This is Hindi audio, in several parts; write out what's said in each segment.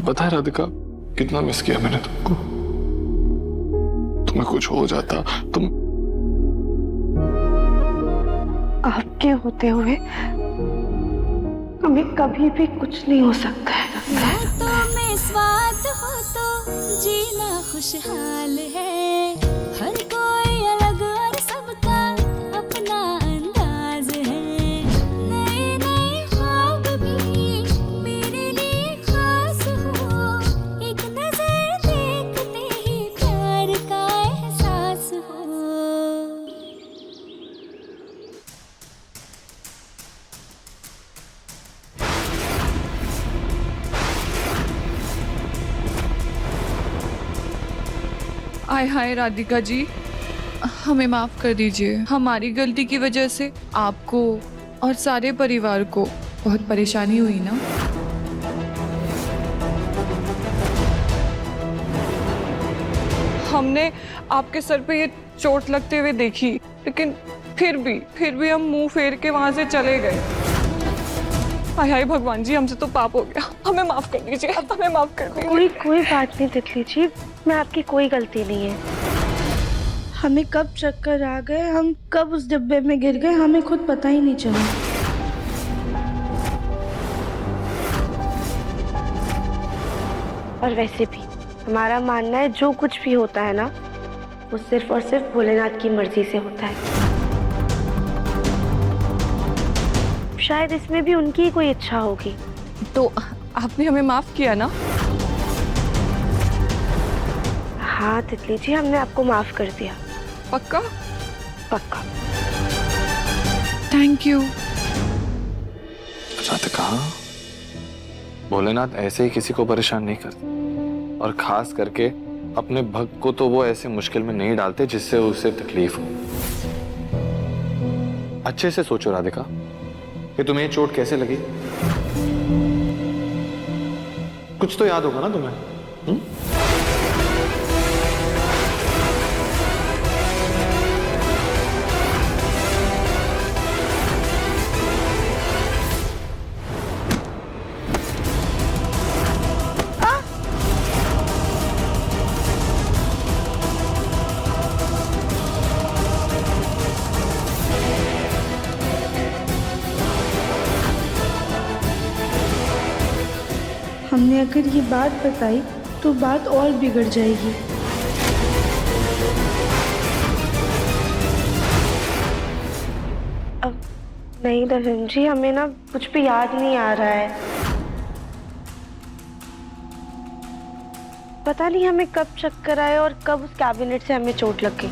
पता है राधिका, कितना मिस किया मैंने तुमको। तुम्हें कुछ हो जाता, तुम आपके होते हुए हमें कभी भी कुछ नहीं हो सकता है। तो में स्वाद हो तो जीना खुशहाल है, हर कोई अलग और सबका अपना अंदाज है। नए नए ख्वाब भी मेरे लिए खास हो, एक नजर देखते ही प्यार का एहसास हो। हाय हाय राधिका जी, हमें माफ कर दीजिए। हमारी गलती की वजह से आपको और सारे परिवार को बहुत परेशानी हुई ना। हमने आपके सर पे ये चोट लगते हुए देखी, लेकिन फिर भी हम मुंह फेर के वहां से चले गए। हाय हाय भगवान जी, हमसे तो पाप हो गया, हमें माफ कर दीजिए, हमें माफ कर दीजिए। कोई बात नहीं तितली जी, मैं आपकी कोई गलती नहीं है। हमें कब चक्कर आ गए, हम कब उस डिब्बे में गिर गए, हमें खुद पता ही नहीं चला। और वैसे भी हमारा मानना है जो कुछ भी होता है ना, वो सिर्फ और सिर्फ भोलेनाथ की मर्जी से होता है। शायद इसमें भी उनकी ही कोई इच्छा होगी। तो आपने हमें माफ किया ना? हाँ तितली जी, हमने आपको माफ कर दिया। पक्का? पक्का। Thank you. राधिका, भोलेनाथ ऐसे ही किसी को परेशान नहीं करते, और खास करके अपने भक्त को तो वो ऐसे मुश्किल में नहीं डालते जिससे उसे तकलीफ हो। अच्छे से सोचो राधिका कि तुम्हें ये चोट कैसे लगी। कुछ तो याद होगा ना तुम्हें? हमने अगर ये बात बताई तो बात और बिगड़ जाएगी। अब नहीं दर्शन जी, हमें ना कुछ भी याद नहीं आ रहा है। पता नहीं हमें कब चक्कर आए और कब उस कैबिनेट से हमें चोट लग गई।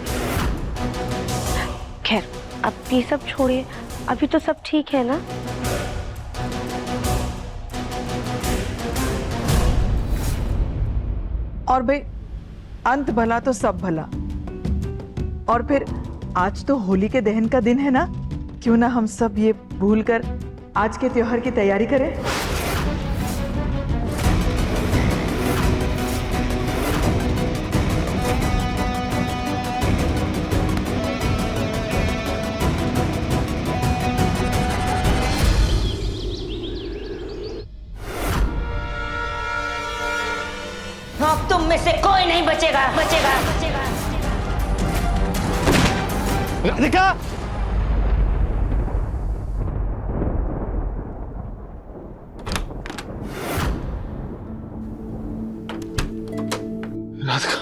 खैर अब ये सब छोड़िए, अभी तो सब ठीक है ना? और भाई, अंत भला तो सब भला। और फिर आज तो होली के दहन का दिन है ना, क्यों ना हम सब ये भूलकर आज के त्योहार की तैयारी करें। अब तुम में से कोई नहीं बचेगा। राधिका! राधिका!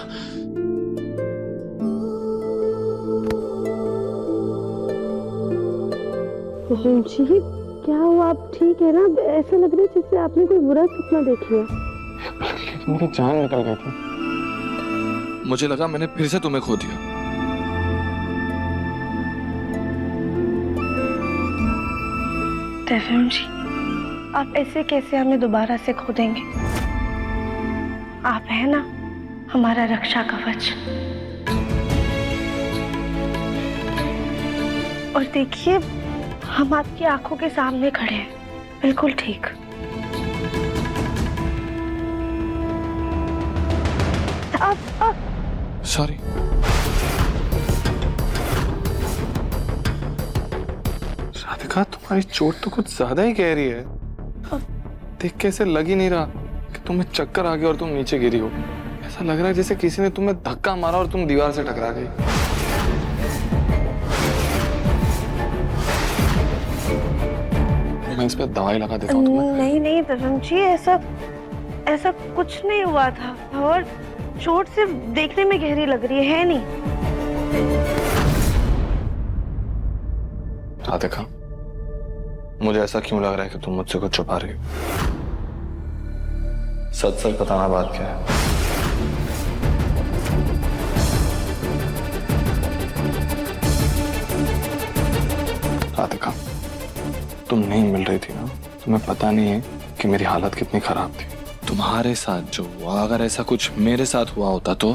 जी क्या हुआ, आप ठीक है ना? ऐसा लग रहा है जैसे आपने कोई बुरा सपना देख लिया। मेरी जान निकल गई थी, मुझे लगा मैंने फिर से तुम्हें खो दिया। तफहम जी, आप ऐसे कैसे हमें दोबारा से खो देंगे? आप है ना हमारा रक्षा कवच। और देखिए, हम आपकी आंखों के सामने खड़े हैं, बिल्कुल ठीक। सॉरी। राधिका, तुम्हारी चोट तो कुछ ज्यादा ही गहरी है। देख के ऐसे लग ही नहीं रहा कि तुम्हें चक्कर आ गया और तुम नीचे गिरी हो। ऐसा लग रहा है जैसे किसी ने तुम्हें धक्का मारा और तुम दीवार से टकरा गई। मैं इस पे दवाई लगा देता हूँ तुम्हें। नहीं नहीं दिव्यम जी, ऐसा ऐसा कुछ नहीं हुआ था, और चोट सिर्फ देखने में गहरी लग रही है नहीं। राधिका, मुझे ऐसा क्यों लग रहा है कि तुम मुझसे कुछ छुपा रही हो? सच सच बताना, बात क्या है? राधिका, तुम नहीं मिल रही थी ना, तुम्हें पता नहीं है कि मेरी हालत कितनी खराब थी। तुम्हारे साथ जो हुआ, अगर ऐसा कुछ मेरे साथ हुआ होता तो,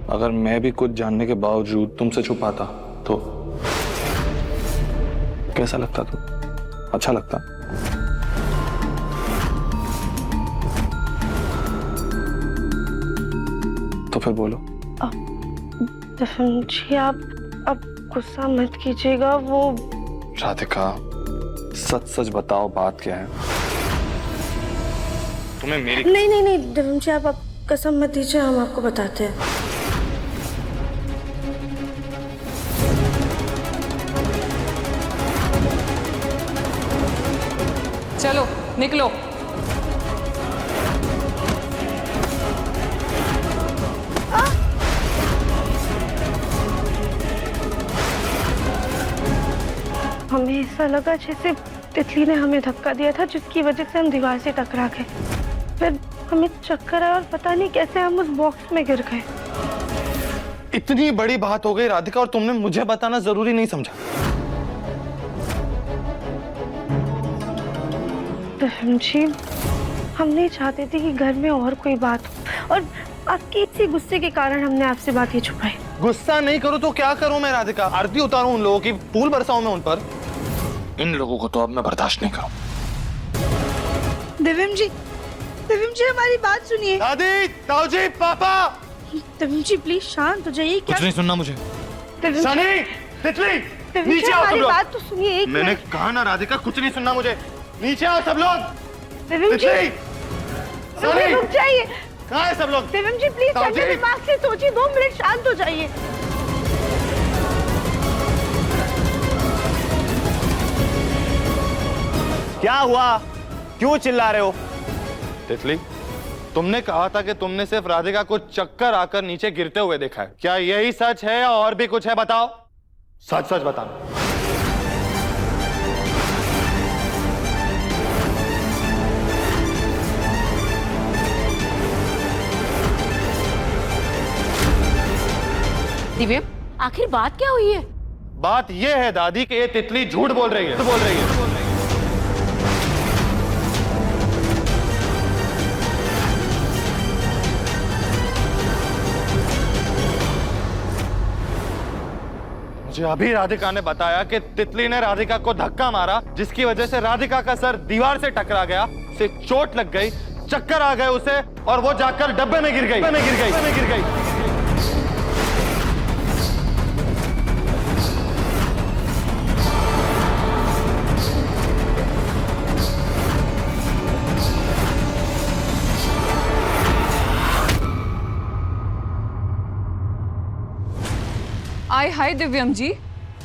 अगर मैं भी कुछ जानने के बावजूद तुमसे छुपाता तो कैसा लगता? तुम अच्छा लगता? तो फिर बोलो। दिव्यम जी, आप अब गुस्सा मत कीजिएगा। वो राधिका, सच सच बताओ, बात क्या है? तुम्हें मेरी नहीं नहीं नहीं दिव्यम जी, आप कसम मत दीजिए, हम आपको बताते हैं। चलो निकलो। हमें ऐसा लगा जैसे तितली ने हमें धक्का दिया था, जिसकी वजह से हम दीवार से टकरा गए। फिर हमें चक्कर आया और पता नहीं कैसे हम उस बॉक्स में गिर गए। इतनी बड़ी बात हो गई राधिका, और तुमने मुझे बताना जरूरी नहीं समझा। दिव्यम जी, हम नहीं चाहते थे कि घर में और कोई बात हो, और आपके इसी गुस्से के कारण हमने आपसे बात ही छुपाई। गुस्सा नहीं करो तो क्या करूं मैं राधिका? आरती उतारूं उन लोगों की, फूल बरसाऊं मैं उन पर? इन लोगों को तो अब मैं बर्दाश्त नहीं करूं। दिव्यम जी हमारी बात सुनिए। दादी, ताऊजी, पापा। दिव्यम जी प्लीज शांत हो जाइए। कुछ नहीं सुनना मुझे। दिव्यम सनी, तितली, जी, नीचे आओ सब हमारी लोग। बात तो सुनिए। एक मैंने मिनट। कहा ना राधिका, कुछ नहीं सुनना मुझे। नीचे आओ सब लोग। दिव्यम जी, तितली, सनी, रुक जाइए। कहाँ है सब लोग? दिव्यम जी प्लीज ताऊजी। ठंडे दिमाग से सोचिए, 2 मिनट शांत हो जाइए। क्या हुआ? क्यों चिल्ला रहे हो? तितली, तुमने कहा था कि तुमने सिर्फ राधिका को चक्कर आकर नीचे गिरते हुए देखा है। क्या यही सच है या और भी कुछ है? बताओ, सच सच बताना। दिव्य, आखिर बात क्या हुई है? बात यह है दादी कि ये तितली झूठ बोल रही है। मुझे अभी राधिका ने बताया कि तितली ने राधिका को धक्का मारा, जिसकी वजह से राधिका का सर दीवार से टकरा गया, उसे चोट लग गई, चक्कर आ गए उसे, और वो जाकर डब्बे में गिर गई। आय हाय दिव्यम जी,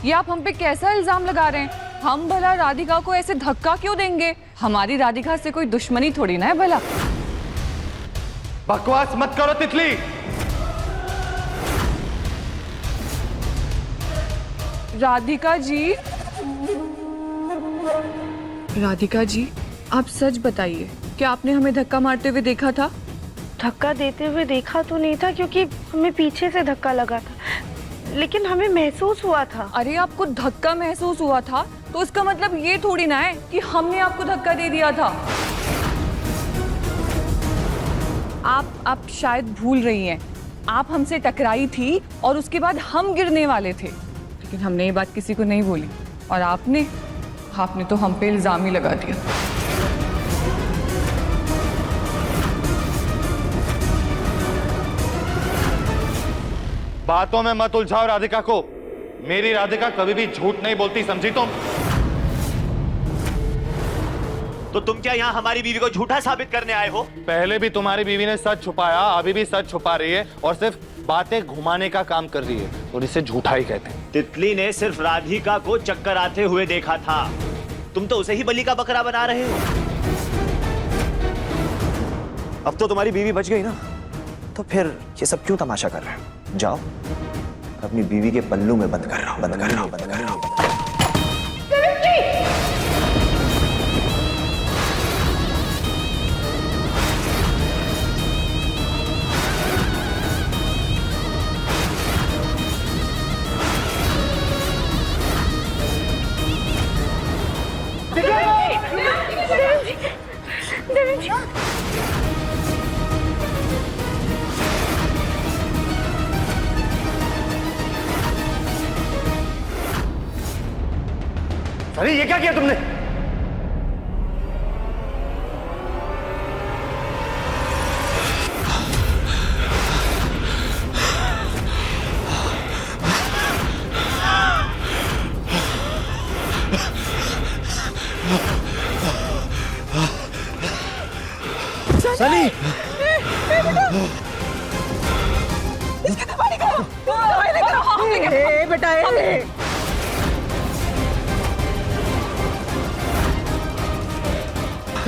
ये आप हम पे कैसा इल्जाम लगा रहे हैं? हम भला राधिका को ऐसे धक्का क्यों देंगे? हमारी राधिका से कोई दुश्मनी थोड़ी ना है भला। बकवास मत करो तितली। राधिका जी, आप सच बताइए, क्या आपने हमें धक्का मारते हुए देखा था? धक्का देते हुए देखा तो नहीं था, क्योंकि हमें पीछे से धक्का लगा था, लेकिन हमें महसूस हुआ था। अरे आपको धक्का महसूस हुआ था तो इसका मतलब ये थोड़ी ना है कि हमने आपको धक्का दे दिया था। आप शायद भूल रही हैं, आप हमसे टकराई थी और उसके बाद हम गिरने वाले थे, लेकिन हमने ये बात किसी को नहीं बोली, और आपने तो हम पे इल्जाम ही लगा दिया। बातों में मत उलझाओ राधिका को। मेरी राधिका कभी भी झूठ नहीं बोलती, समझी तुम? तो तुम क्या यहाँ हमारी बीवी को झूठा साबित करने आए हो? पहले भी तुम्हारी बीवी ने सच छुपाया, अभी भी सच छुपा रही है और सिर्फ बातें घुमाने का काम कर रही है और इसे झूठा ही कहते हैं। तितली ने सिर्फ राधिका को चक्कर आते हुए देखा था, तुम तो उसे ही बलि का बकरा बना रहे हो। अब तो तुम्हारी बीवी बच गई ना, तो फिर ये सब क्यों तमाशा कर रहे हो? जाओ अपनी बीवी के पल्लू में बंद कर रहा हूं, बंद कर रहा हूं, बंद कर रहा हूं। अरे ये क्या किया तुमने? सनी!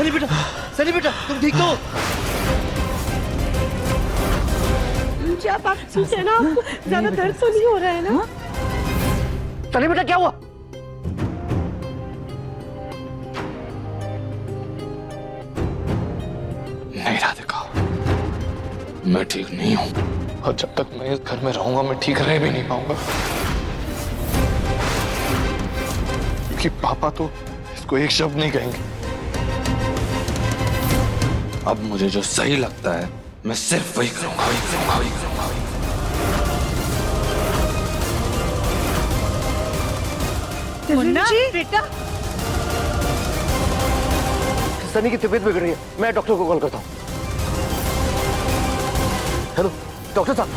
बेटा सनी बेटा तुम ठीक तो? मुझे आप ठीक है ना? आपको ज्यादा दर्द तो नहीं हो रहा है ना? सनी बेटा क्या हुआ? नहीं राधिका, मैं ठीक नहीं हूं और जब तक मैं इस घर में रहूंगा मैं ठीक रह भी नहीं पाऊंगा, क्योंकि पापा तो इसको एक शब्द नहीं कहेंगे। अब मुझे जो सही लगता है मैं सिर्फ वही करूंगा, वही करूंगा, वही करूंगा। मुन्ना बेटा, सनी की तबीयत बिगड़ रही है, मैं डॉक्टर को कॉल करता हूँ। हेलो डॉक्टर साहब।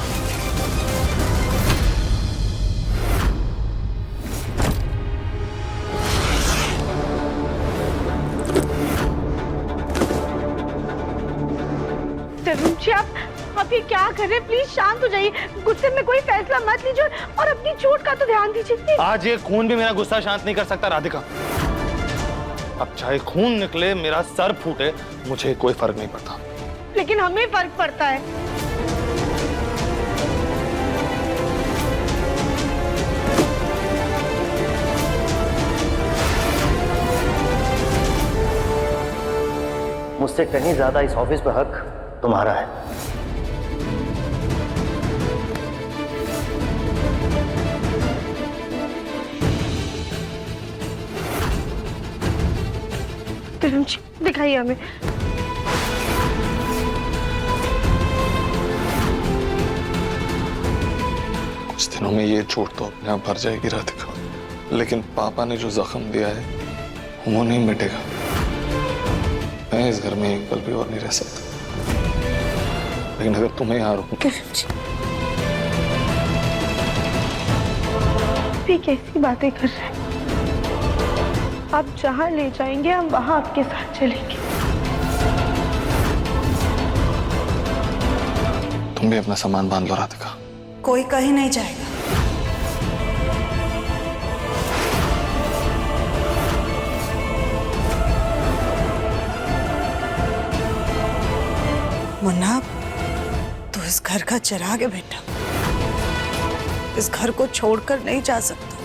जी आप ये क्या कर रहे हैं? प्लीज शांत हो जाइए, गुस्से में कोई फैसला मत लीजिए और अपनी चोट का तो ध्यान दीजिए। आज ये खून भी मेरा गुस्सा शांत नहीं कर सकता राधिका। अब चाहे खून निकले, मेरा सर फूटे, मुझे कोई फर्क नहीं पड़ता। लेकिन हमें फर्क पड़ता है। मुझसे कहीं ज्यादा इस ऑफिस पे हक तुम्हारा है। दिखाइए हमें। कुछ दिनों में ये चोट तो अपने आप भर जाएगी राधिका, लेकिन पापा ने जो जख्म दिया है वो नहीं मिटेगा। मैं इस घर में एक पल भी और नहीं रह सकता, लेकिन अगर तुम्हें यहाँ रुकूं। कैसी बातें कर रहे हैं आप? जहाँ ले जाएंगे हम वहाँ आपके साथ चलेंगे। तुम भी अपना सामान बांध लो राधिका। कोई कहीं नहीं जाएगा। मुन्ना, तू इस घर का चिराग है बेटा, इस घर को छोड़कर नहीं जा सकता।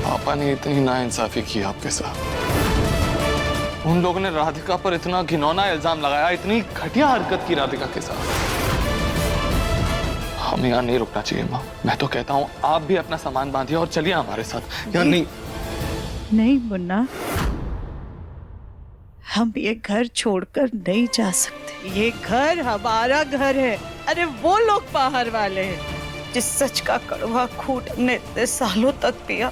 पापा ने इतनी नाइंसाफी की आपके साथ, उन लोगों ने राधिका पर इतना घिनौना इल्जाम लगाया, इतनी घटिया हरकत की राधिका के साथ। हमें यहाँ नहीं रुकना चाहिए माँ। मैं तो कहता हूँ आप भी अपना सामान बांधिए और चलिए हमारे साथ। यहाँ नहीं मुन्ना, हम ये घर छोड़कर नहीं जा सकते। ये घर हमारा घर है। अरे वो लोग बाहर वाले हैं जिस सच का कड़वा घूंट हमने इतने सालों तक पिया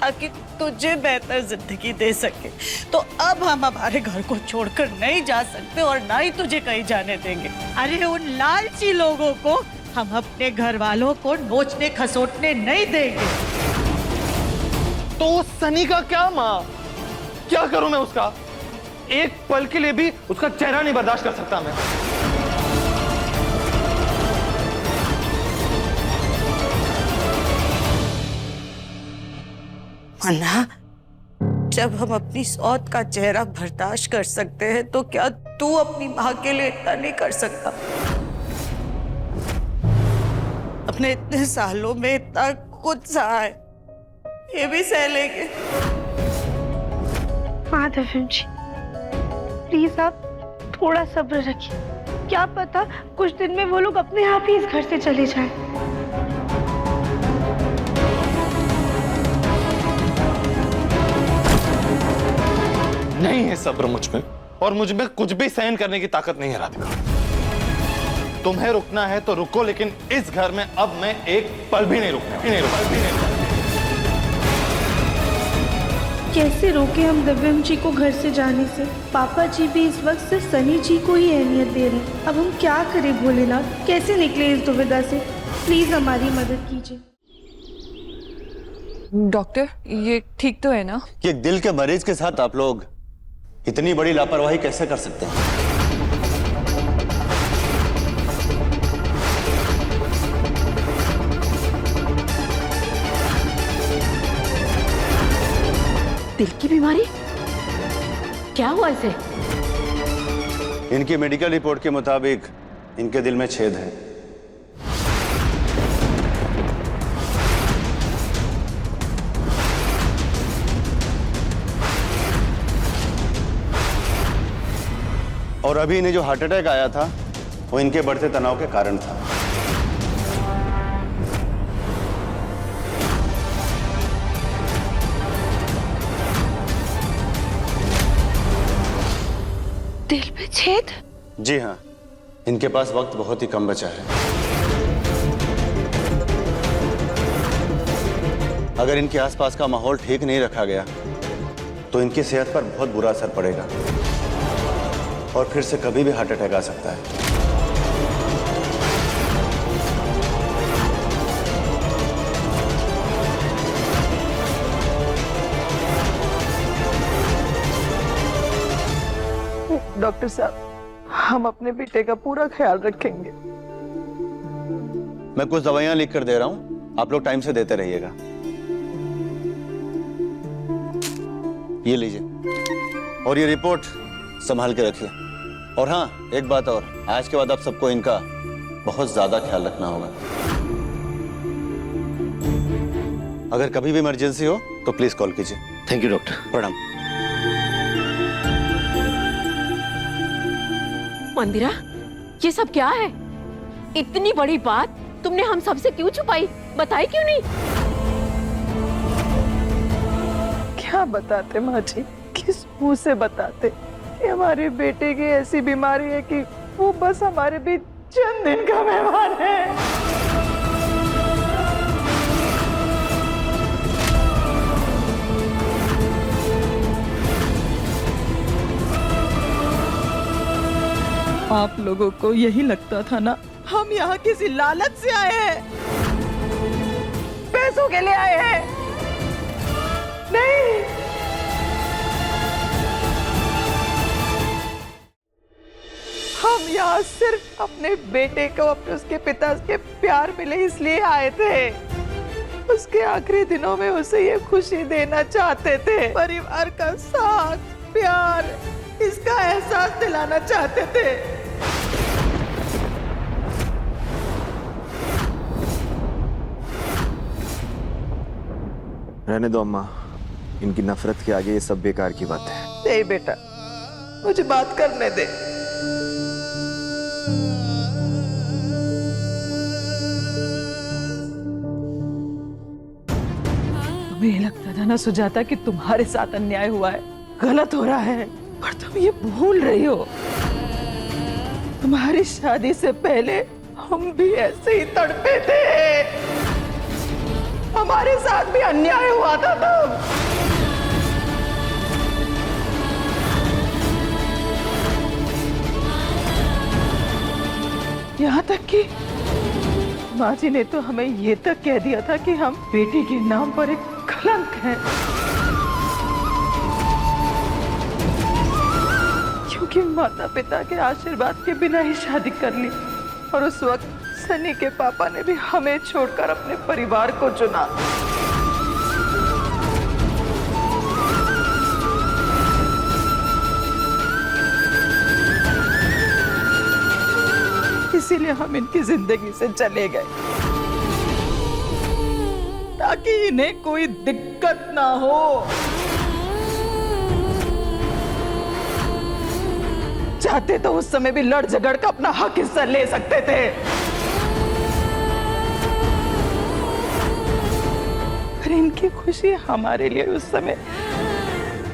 ताकि तुझे बेहतर जिंदगी दे सके, तो अब हम हमारे घर को छोड़कर नहीं जा सकते और ना ही तुझे कहीं जाने देंगे। अरे उन लालची लोगों को हम अपने घर वालों को नोचने खसोटने नहीं देंगे। तो उस सनी का क्या माँ? क्या करूं मैं उसका? एक पल के लिए भी उसका चेहरा नहीं बर्दाश्त कर सकता मैं। अन्ना, जब हम अपनी सौत का चेहरा बर्दाश्त कर सकते हैं तो क्या तू अपनी माँ के लिए इतना नहीं कर सकता? अपने इतने सालों में इतना कुछ सहा है, ये भी सह लेंगे। हाँ दिव्यम जी, प्लीज आप थोड़ा सब्र रखिए। क्या पता कुछ दिन में वो लोग अपने आप ही इस घर से चले जाएं। नहीं है सब्र मुझ में, और मुझ में कुछ भी सहन करने की ताकत नहीं है राधिका। तुम्हें रुकना है तो रुको, लेकिन इस घर में अब मैं एक पल भी नहीं रुकने वाला। कैसे रोके हम दिव्यम जी को घर से जाने से? पापा जी भी इस वक्त सिर्फ सनी जी को ही अहमियत दे रहे हैं। अब हम क्या करें भोलेनाथ, कैसे निकले इस दुविधा से? प्लीज हमारी मदद कीजिए। डॉक्टर, ये ठीक तो है ना? कि एक दिल के मरीज के साथ आप लोग इतनी बड़ी लापरवाही कैसे कर सकते हैं? दिल की बीमारी? क्या हुआ इसे? इनकी मेडिकल रिपोर्ट के मुताबिक इनके दिल में छेद है। और अभी इन्हें जो हार्ट अटैक आया था वो इनके बढ़ते तनाव के कारण था। दिल पे छेद? जी हाँ, इनके पास वक्त बहुत ही कम बचा है। अगर इनके आसपास का माहौल ठीक नहीं रखा गया तो इनकी सेहत पर बहुत बुरा असर पड़ेगा और फिर से कभी भी हार्ट अटैक आ सकता है। डॉक्टर साहब, हम अपने बेटे का पूरा ख्याल रखेंगे। मैं कुछ दवाइयां लिख कर दे रहा हूं, आप लोग टाइम से देते रहिएगा। ये लीजिए, और ये रिपोर्ट संभाल के रखिए। और हाँ, एक बात और, आज के बाद आप सबको इनका बहुत ज्यादा ख्याल रखना होगा। अगर कभी भी इमरजेंसी हो तो प्लीज कॉल कीजिए। Thank you doctor. प्रणाम। मंदिरा, ये सब क्या है? इतनी बड़ी बात तुमने हम सबसे क्यों छुपाई? बताई क्यों नहीं? क्या बताते माँ जी, किस मुंह से बताते कि हमारे बेटे की ऐसी बीमारी है कि वो बस हमारे बीच चंद दिन का मेहमान है। आप लोगों को यही लगता था ना हम यहाँ किसी लालच से आए हैं, पैसों के लिए आए हैं? नहीं, हम यहाँ सिर्फ अपने बेटे को अपने उसके पिता के प्यार मिले इसलिए आए थे। उसके आखिरी दिनों में उसे ये खुशी देना चाहते थे, परिवार का साथ, प्यार, इसका एहसास दिलाना चाहते थे। रहने दो अम्मा, इनकी नफरत के आगे ये सब बेकार की बात है। नहीं बेटा, मुझे बात करने दे। तुम्हें लगता था ना सुजाता कि तुम्हारे साथ अन्याय हुआ है, गलत हो रहा है, पर तुम ये भूल रही हो। तुम्हारी शादी से पहले हम भी ऐसे ही तड़पे थे, हमारे साथ भी अन्याय हुआ था तब। यहाँ तक कि माँ जी ने तो हमें ये तक कह दिया था कि हम बेटी के नाम पर एक कलंक हैं, क्योंकि माता पिता के आशीर्वाद के बिना ही शादी कर ली। और उस वक्त सनी के पापा ने भी हमें छोड़कर अपने परिवार को चुना। इसीलिए हम इनकी जिंदगी से चले गए, ताकि इन्हें कोई दिक्कत ना हो। चाहते तो उस समय भी लड़ झगड़ कर अपना हक हिस्सा ले सकते थे, पर इनकी खुशी हमारे लिए उस समय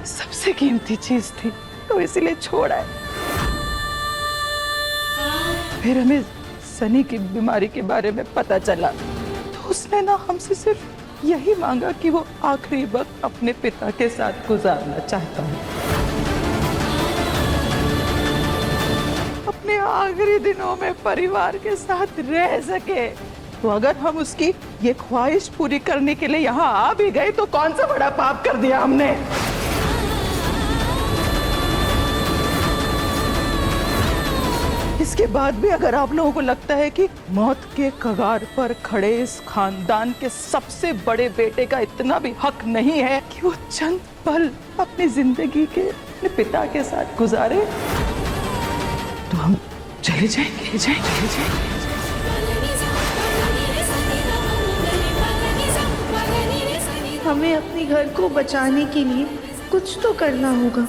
सबसे कीमती चीज थी, तो इसीलिए छोड़ा है। फिर हमें सनी की बीमारी के बारे में पता चला, तो उसने ना हमसे सिर्फ यही मांगा कि वो आखिरी वक्त अपने पिता के साथ गुजारना चाहता हूँ, अपने आखिरी दिनों में परिवार के साथ रह सके। तो अगर हम उसकी ये ख्वाहिश पूरी करने के लिए यहाँ आ भी गए तो कौन सा बड़ा पाप कर दिया हमने। इसके बाद भी अगर आप लोगों को लगता है कि मौत के कगार पर खड़े इस खानदान के सबसे बड़े बेटे का इतना भी हक नहीं है कि वो चंद पल अपनी जिंदगी के अपने पिता के साथ गुजारे, तो हम चले जाएंगे। हमें अपने घर को बचाने के लिए कुछ तो करना होगा।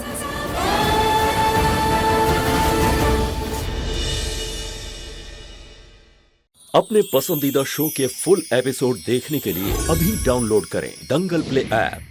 अपने पसंदीदा शो के फुल एपिसोड देखने के लिए अभी डाउनलोड करें दंगल प्ले ऐप।